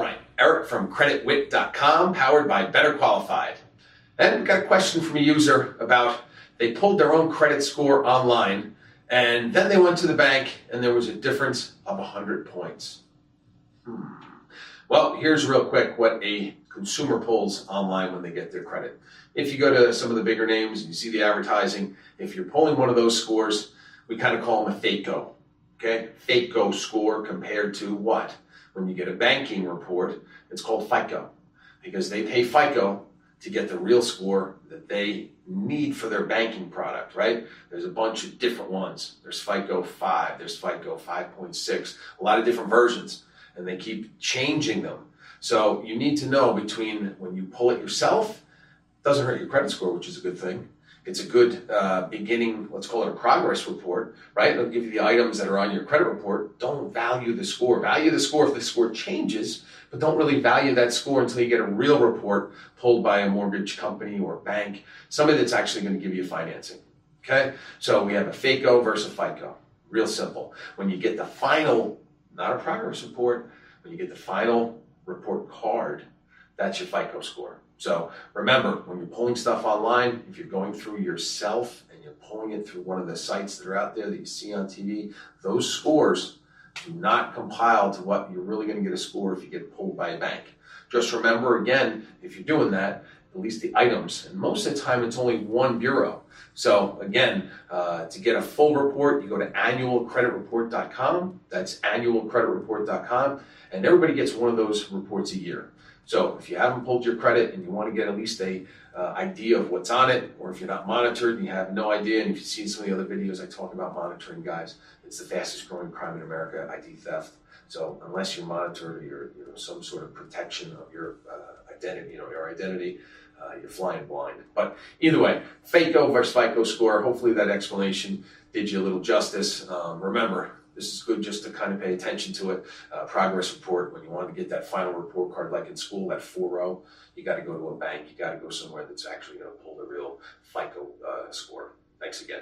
right, Eric from creditwit.com, powered by Better Qualified. And we've got a question from a user about they pulled their own credit score online and then they went to the bank and there was a difference of 100 points. Well, here's real quick what a consumer pulls online when they get their credit. If you go to some of the bigger names and you see the advertising, if you're pulling one of those scores, we kind of call them a FACO. Okay, FACO score compared to what? When you get a banking report, it's called FICO because they pay FICO to get the real score that they need for their banking product, right? There's a bunch of different ones. There's FICO 5, there's FICO 5.6, a lot of different versions, and they keep changing them. So you need to know between when you pull it yourself, it doesn't hurt your credit score, which is a good thing. It's a good beginning, let's call it a progress report, right? It'll give you the items that are on your credit report. Don't value the score. Value the score if the score changes, but don't really value that score until you get a real report pulled by a mortgage company or bank, somebody that's actually going to give you financing, okay? So we have a FACO versus FICO. Real simple. When you get the final, not a progress report, when you get the final report card, that's your FICO score. So remember, when you're pulling stuff online, if you're going through yourself and you're pulling it through one of the sites that are out there that you see on TV, those scores do not compile to what you're really going to get a score if you get pulled by a bank. Just remember, again, if you're doing that, at least the items, and most of the time it's only one bureau. So again, to get a full report, you go to annualcreditreport.com. That's annualcreditreport.com, and everybody gets one of those reports a year. So if you haven't pulled your credit and you want to get at least a idea of what's on it, or if you're not monitored and you have no idea, and if you've seen some of the other videos I talk about monitoring, guys, it's the fastest growing crime in America, ID theft. So unless you're monitored or you're some sort of protection of your identity, your identity, you're flying blind. But either way, FACO versus FICO score, hopefully that explanation did you a little justice. Remember, this is good just to kind of pay attention to it. Progress report, when you want to get that final report card, like in school, that 4-row, you got to go to a bank. You got to go somewhere that's actually going to pull the real FICO score. Thanks again.